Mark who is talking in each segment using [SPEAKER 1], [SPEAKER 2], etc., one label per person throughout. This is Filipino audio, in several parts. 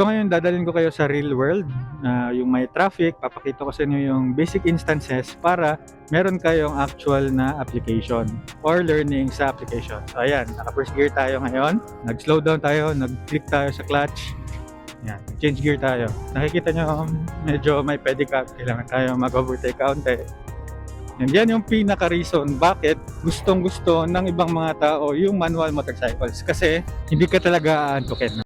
[SPEAKER 1] So ngayon dadalhin ko kayo sa real world, yung may traffic, papakita ko sa inyo yung basic instances para meron kayong actual na application or learning sa application. So ayan, naka first gear tayo ngayon, nag-slow down tayo, nag-click tayo sa clutch, yan, change gear tayo. Nakikita nyo medyo may pedicab, kailangan tayo mag-overtake kaunti. Yan yung pinaka-reason bakit gustong-gusto ng ibang mga tao yung manual motorcycles kasi hindi ka talaga aantukin.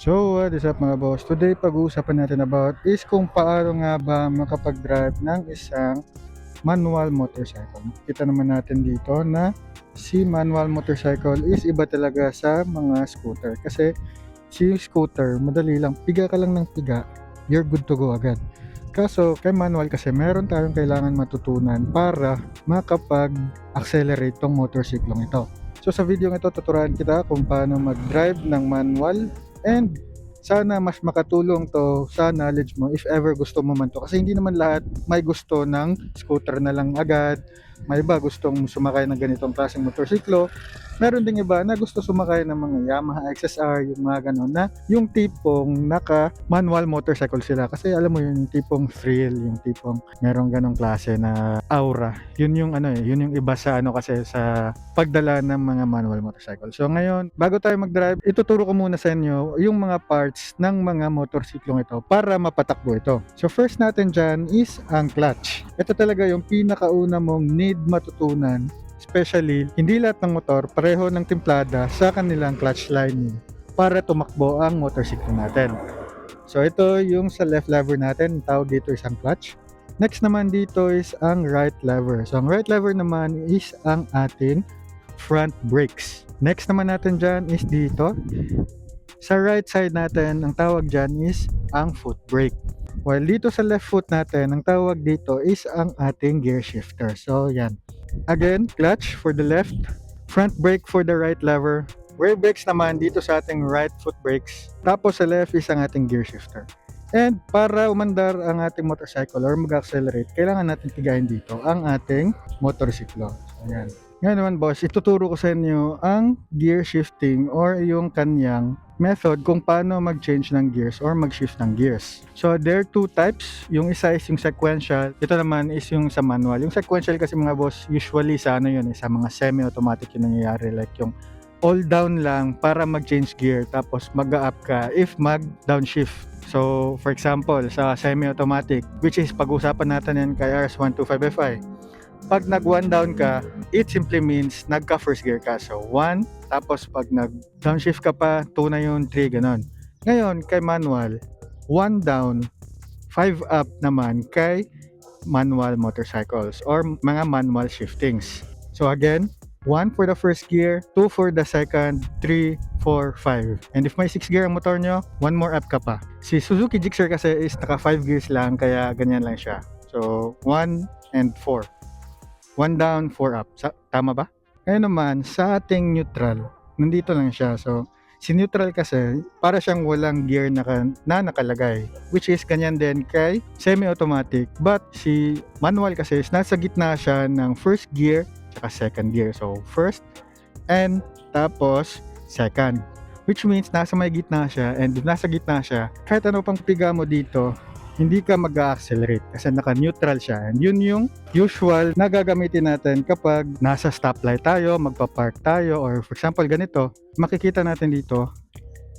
[SPEAKER 1] So what is up mga boss? Today pag-uusapan natin about is kung paano nga ba makapag-drive ng isang manual motorcycle. Kita naman natin dito na si manual motorcycle is iba talaga sa mga scooter. Kasi si scooter, madali lang, piga ka lang ng piga, you're good to go agad. Kaso kay manual kasi meron tayong kailangan matutunan para makapag-accelerate tong motorsiklong ito. So sa video ito tuturuan kita kung paano mag-drive ng manual and sana mas makatulong to sa knowledge mo if ever gusto mo man to. Kasi hindi naman lahat may gusto ng scooter na lang agad. May iba gustong sumakay ng ganitong klaseng motorsiklo. Meron ding iba na gusto sumakay ng mga Yamaha XSR, yung mga ganon na yung tipong naka manual motorcycle sila. Kasi alam mo yun, yung tipong thrill, yung tipong merong ganong klase na aura. Yun yung yun yung iba sa kasi sa pagdala ng mga manual motorcycle. So ngayon, bago tayo mag-drive, ituturo ko muna sa inyo yung mga parts ng mga motorsiklong ito para mapatakbo ito. So first natin dyan is ang clutch. Ito talaga yung pinakauna mong need matutunan. Especially, hindi lahat ng motor pareho ng timplada sa kanilang clutch lining para tumakbo ang motorsiklo natin. So ito yung sa left lever natin, tawag dito isang clutch. Next naman dito is ang right lever. So ang right lever naman is ang ating front brakes. Next naman natin dyan is dito. Sa right side natin, ang tawag dyan is ang foot brake. While dito sa left foot natin, ang tawag dito is ang ating gear shifter. So yan. Again, clutch for the left, front brake for the right lever, rear brakes naman dito sa ating right foot brakes, tapos sa left is ang ating gear shifter. And para umandar ang ating motorcycle or mag-accelerate, kailangan natin tigayin dito ang ating motorsiklo. So, ayan. Ngayon naman boss, ituturo ko sa inyo ang gear shifting or yung kanyang method kung paano mag-change ng gears or mag-shift ng gears. So there are two types. Yung isa is yung sequential, ito naman is yung sa manual. Yung sequential kasi mga boss, usually sa yun, sa mga semi-automatic yung nangyayari, like yung all down lang para mag-change gear tapos mag-up ka if mag-downshift. So for example, sa semi-automatic, which is pag-usapan natin yan kay RS125FI, pag nag 1 down ka, it simply means nagka first gear ka. So 1, tapos pag nag downshift ka pa, 2 na yun, 3, ganon. Ngayon, kay manual, 1 down, 5 up naman kay manual motorcycles or mga manual shiftings. So again, 1 for the first gear, 2 for the second, 3, 4, 5. And if may 6 gear ang motor nyo, 1 more up ka pa. Si Suzuki Gixxer kasi is naka 5 gears lang, kaya ganyan lang siya. So 1 and 4. 1 down, 4 up. Tama ba? Ngayon naman, sa ating neutral, nandito lang siya. So, si neutral kasi, para siyang walang gear na nakalagay. Which is, ganyan din kay semi-automatic. But, si manual kasi, nasa gitna siya ng first gear at second gear. So, first and tapos second. Which means, nasa may gitna siya. And nasa gitna siya, kahit ano pang piga mo dito, hindi ka mag-accelerate kasi naka-neutral siya. And yun yung usual na gagamitin natin kapag nasa stoplight tayo, magpa-park tayo, or for example ganito, makikita natin dito,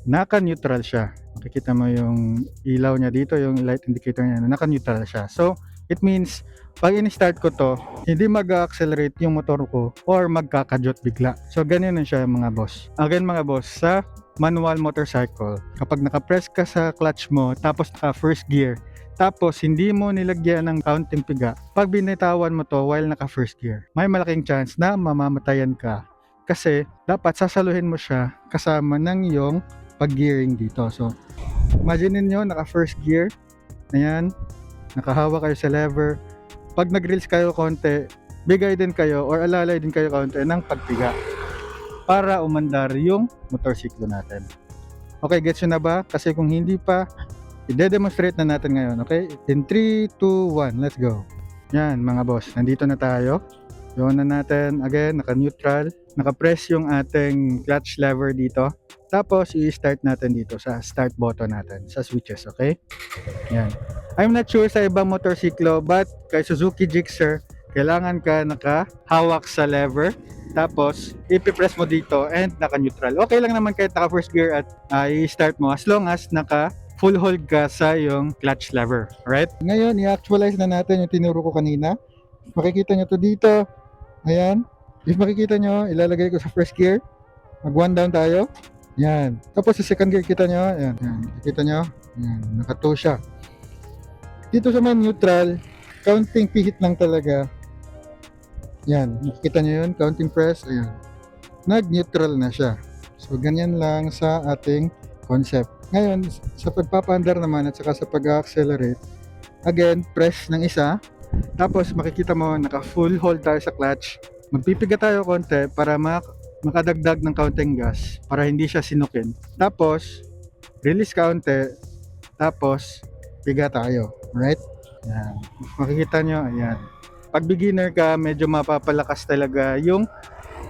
[SPEAKER 1] naka-neutral siya. Makikita mo yung ilaw niya dito, yung light indicator niya, naka-neutral siya. So, it means, pag in-start ko to, hindi mag-accelerate yung motor ko or magkakajot bigla. So, ganyan na siya mga boss. Again mga boss, sa manual motorcycle, kapag naka-press ka sa clutch mo, tapos naka first gear, tapos hindi mo nilagyan ng counting piga, pag binitawan mo to while naka first gear, may malaking chance na mamamatayan ka kasi dapat sasaluhin mo siya kasama ng iyong pag-gearing dito. So imagine niyo naka first gear, ayan, nakahawa kayo sa lever, pag nag-reels kayo konti, bigay din kayo or alalay din kayo konti ng pagpiga para umandar yung motorsiklo natin. Okay, gets nyo na ba? Kasi kung hindi pa, i-demonstrate na natin ngayon, okay? In 3, 2, 1, let's go. Yan mga boss, nandito na tayo. Yun na natin, again, naka-neutral. Naka-press yung ating clutch lever dito. Tapos, i-start natin dito sa start button natin, sa switches, okay? Yan. I'm not sure sa ibang motorsiklo, but kay Suzuki Gixxer, kailangan ka nakahawak sa lever. Tapos, ipipress mo dito and naka-neutral. Okay lang naman kahit naka first gear at i-start mo as long as naka full hold ka sa yung clutch lever. Alright? Ngayon, i-actualize na natin yung tinuro ko kanina. Makikita nyo to dito. Ayan. If makikita nyo, ilalagay ko sa first gear. Mag 1 down tayo. Yan. Tapos sa second gear, kita nyo. Ayan. Ayan. Kita nyo. Ayan. Naka 2 siya. Dito sa may neutral, counting pihit lang talaga. Yan. Makikita nyo yun. Counting press. Ayan. Nag-neutral na siya. So, ganyan lang sa ating concept. Ngayon, sa pagpapaandar naman at saka sa pag-accelerate, again, press ng isa. Tapos, makikita mo, naka-full hold tayo sa clutch. Magpipiga tayo konti para makadagdag ng counting gas para hindi siya sinukin. Tapos, release kaunti. Tapos, piga tayo. Right? Yan. Makikita nyo, ayan. Pag beginner ka, medyo mapapalakas talaga yung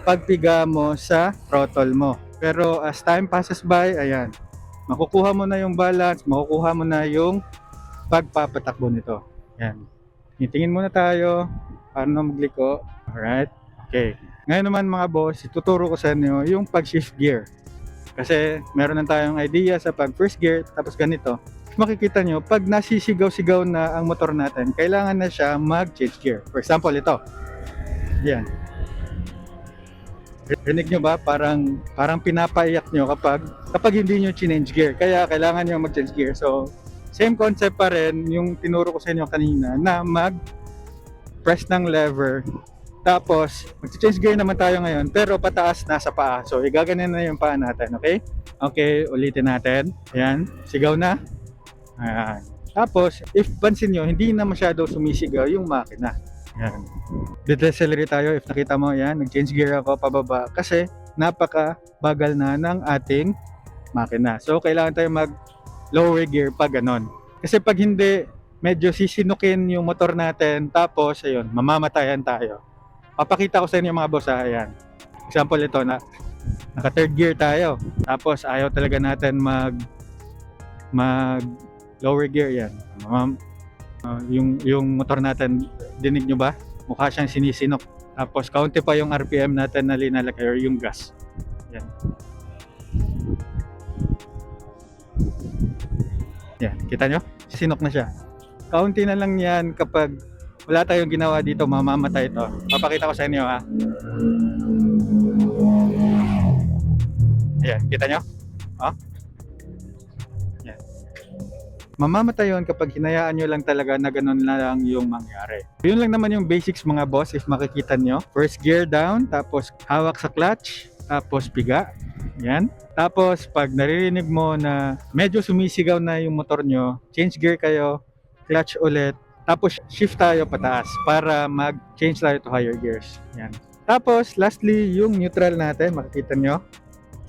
[SPEAKER 1] pagpiga mo sa throttle mo. Pero as time passes by, ayan, makukuha mo na yung balance, makukuha mo na yung pagpapatakbo nito. Ayan. Titingin muna tayo paano magliko. Alright? Okay. Ngayon naman mga boss, ituturo ko sa inyo yung pag-shift gear. Kasi meron na tayong idea sa pag-first gear, tapos ganito. Makikita nyo, pag nasisigaw-sigaw na ang motor natin, kailangan na siya mag-change gear. For example, ito. Yan. Rinig nyo ba? Parang pinapaiyak nyo kapag hindi nyo change gear. Kaya kailangan nyo mag-change gear. So, same concept pa rin yung tinuro ko sa inyo kanina na mag-press ng lever. Tapos, mag-change gear naman tayo ngayon pero pataas nasa paa. So, igaganin na yung paa natin. Okay? Okay, ulitin natin. Ayan, sigaw na. Ayan. Tapos, if pansin nyo, hindi na masyado sumisigaw yung makina. Ayan. Decelerate tayo. If nakita mo, ayan, nag-change gear ako pababa kasi napaka-bagal na ng ating makina. So, kailangan tayo mag-lower gear pag ganon. Kasi pag hindi, medyo sisinukin yung motor natin. Tapos, ayun, mamamatayan tayo. Papakita ko sa inyo mga boss, ayan. Example ito, naka third gear tayo. Tapos, ayaw talaga natin mag lower gear yan. Yung motor natin, dinig nyo ba? Mukha siyang sinisinok. Tapos kaunti pa yung RPM natin na linalagay or yung gas. Yan. Yan, kita nyo? Sinok na siya. Kaunti na lang yan kapag wala tayong ginawa dito, mamamatay ito. Papakita ko sa inyo ha. Yan, kita nyo? Oh? Mamamatay yun kapag hinayaan nyo lang talaga na ganun na lang yung mangyari. Yun lang naman yung basics mga boss if makikita nyo. First gear down, tapos hawak sa clutch, tapos piga. Yan. Tapos pag naririnig mo na medyo sumisigaw na yung motor nyo, change gear kayo, clutch ulit, tapos shift tayo pataas para mag-change tayo to higher gears. Yan. Tapos lastly, yung neutral natin, makikita nyo.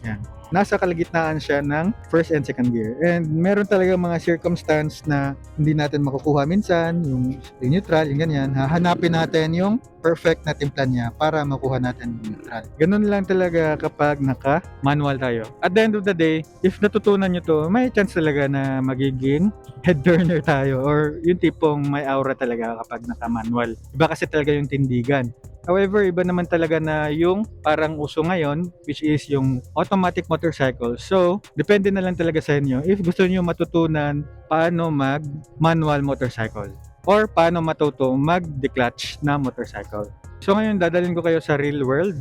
[SPEAKER 1] Yan. Nasa kalagitnaan siya ng first and second gear. And meron talaga mga circumstance na hindi natin makukuha minsan, yung neutral, yung ganyan. Hahanapin natin yung perfect na timpla niya para makuha natin yung neutral. Ganun lang talaga kapag naka-manual tayo. At the end of the day, if natutunan nyo to, may chance talaga na magiging head turner tayo or yung tipong may aura talaga kapag naka-manual. Iba kasi talaga yung tindigan. However, iba naman talaga na yung parang uso ngayon, which is yung automatic motorcycle. So, depende na lang talaga sa inyo if gusto niyo matutunan paano mag-manual motorcycle or paano matuto mag-declutch na motorcycle. So ngayon, dadalhin ko kayo sa real world,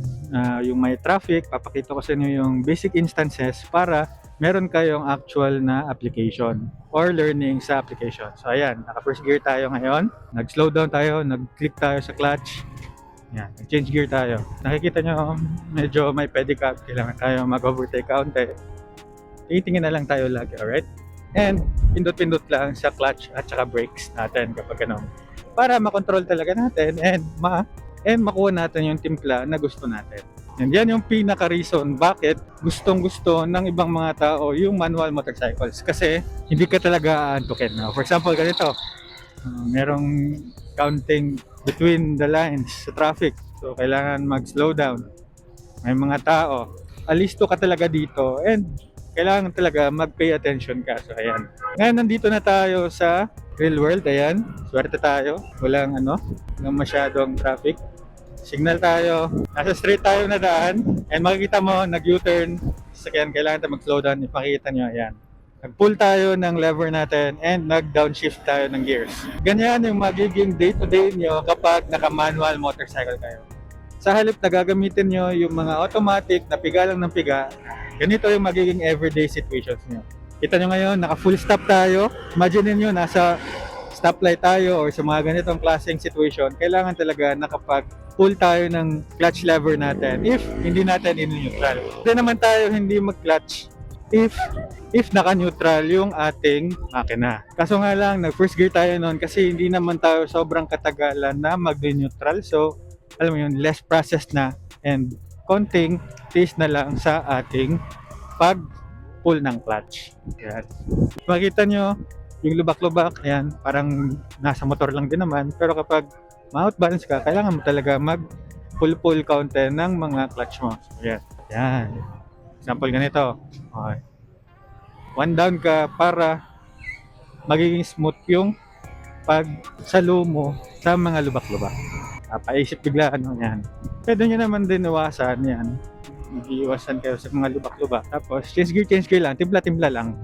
[SPEAKER 1] yung may traffic, papakita ko sa inyo yung basic instances para meron kayong actual na application or learning sa application. So ayan, naka first gear tayo ngayon, nag-slow down tayo, nag-click tayo sa clutch. Yan, change gear tayo. Nakikita nyo, medyo may pedicab. Kailangan tayo mag-overtake kaunti. Tingin na lang tayo lagi, alright? And pindot-pindot lang sa clutch at saka brakes natin kapag gano'n. Para makontrol talaga natin and makuha natin yung timpla na gusto natin. And yan yung pinaka-reason bakit gustong-gusto ng ibang mga tao yung manual motorcycles. Kasi hindi ka talaga aantukin. For example, ganito. Merong counting between the lines sa traffic. So, kailangan mag-slow down. May mga tao. alisto ka talaga dito and kailangan talaga mag-pay attention ka. So ayan. Ngayon nandito na tayo sa real world. Ayan. Swerte tayo. Walang masyadong traffic. Signal tayo. Nasa straight tayo na daan and makikita mo nag-U-turn. Sakyan, kailangan tayo mag-slow down. Ipakita nyo. Ayan. Nag-pull tayo ng lever natin and nag-downshift tayo ng gears. Ganyan yung magiging day-to-day nyo kapag naka-manual motorcycle kayo. Sa halip na gagamitin nyo yung mga automatic na piga lang ng piga, ganito yung magiging everyday situations nyo. Kita nyo ngayon, naka-full stop tayo. Imagine nyo, nasa stoplight tayo or sa mga ganitong klaseng situation, kailangan talaga nakapag-pull tayo ng clutch lever natin if hindi natin in-neutral. Hindi naman tayo hindi mag-clutch if naka-neutral yung ating makina. Kaso nga lang, nag-first gear tayo noon kasi hindi naman tayo sobrang katagalan na mag-neutral. So, alam mo yun, less process na and konting taste na lang sa ating pag-pull ng clutch. Yan. Makita nyo, yung lubak-lubak, ayan, parang nasa motor lang din naman. Pero kapag ma-outbalance ka, kailangan mo talaga mag-pull-pull counter ng mga clutch mo. So, yan. Yan. Example ganito. Okay. One down ka para magiging smooth yung pagsalo mo sa mga lubak-lubak. Paisip bigla, yan. Pwede nyo naman din iwasan, yan. Mag-iwasan kayo sa mga lubak-lubak. Tapos, change gear lang, timpla-timpla lang.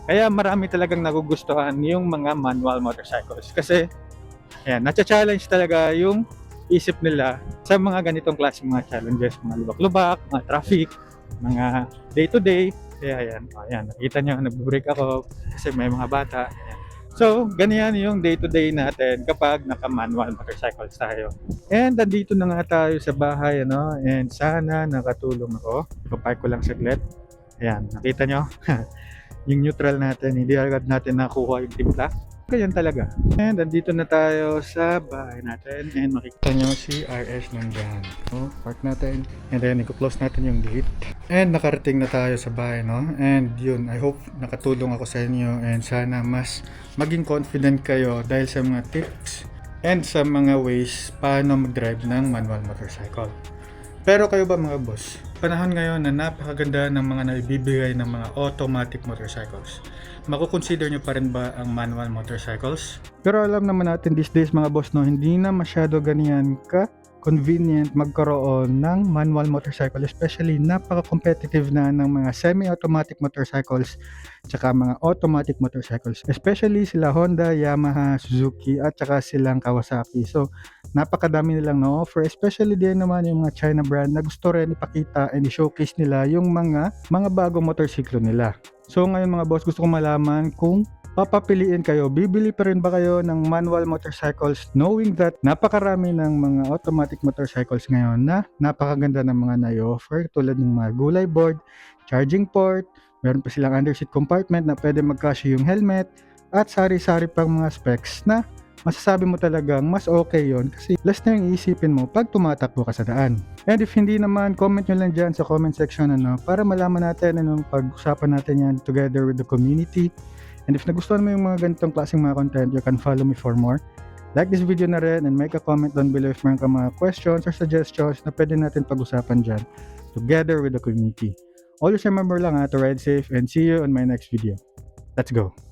[SPEAKER 1] Kaya marami talagang nagugustuhan yung mga manual motorcycles. Kasi, ayan, natcha-challenge talaga yung isip nila sa mga ganitong klaseng mga challenges. Mga lubak-lubak, mga traffic, mga day-to-day. Kaya ayan, nakita nyo, nag-break ako kasi may mga bata. Ayan. So, ganyan yung day-to-day natin kapag naka-manual motorcycles tayo. And nandito na nga tayo sa bahay, and sana nakatulong ako. Ipapark ko lang saglit. Ayan, nakita nyo? Yung neutral natin, hindi agad natin nakuha yung timpla. Ganyan talaga. And nandito na tayo sa bahay natin and makikita nyo si RS nandyan. So, park natin and then i-close natin yung gate. And nakarating na tayo sa bahay, and yun, I hope nakatulong ako sa inyo and sana mas maging confident kayo dahil sa mga tips and sa mga ways paano mag-drive ng manual motorcycle. Pero kayo ba mga boss? Panahon ngayon na napakaganda ng mga naibibigay ng mga automatic motorcycles. Makukonsider nyo pa rin ba ang manual motorcycles? Pero alam naman natin these days mga boss, hindi na masyado ganyan ka convenient magkaroon ng manual motorcycle, especially napaka-competitive na ng mga semi-automatic motorcycles tsaka mga automatic motorcycles, especially sila Honda, Yamaha, Suzuki at tsaka silang Kawasaki. So napakadami nilang na-offer, especially din naman yung mga China brand na gusto rin ipakita and i-showcase nila yung mga bagong motorsiklo nila. So ngayon mga boss, gusto kong malaman kung papapiliin kayo, bibili pa rin ba kayo ng manual motorcycles knowing that napakarami ng mga automatic motorcycles ngayon na napakaganda ng mga na-offer tulad ng mga gulay board, charging port, meron pa silang underseat compartment na pwede magkasya yung helmet at sari-sari pang mga specs na masasabi mo talagang mas okay yon kasi less na yung iisipin mo pag tumatakbo ka sa daan. And if hindi naman, comment nyo lang dyan sa comment section para malaman natin anong pag-usapan natin yan together with the community. And if nagustuhan mo yung mga ganitong klaseng mga content, you can follow me for more. Like this video na rin and make a comment down below if meron ka mga questions or suggestions na pwede natin pag-usapan dyan together with the community. Always remember lang to ride safe and see you on my next video. Let's go!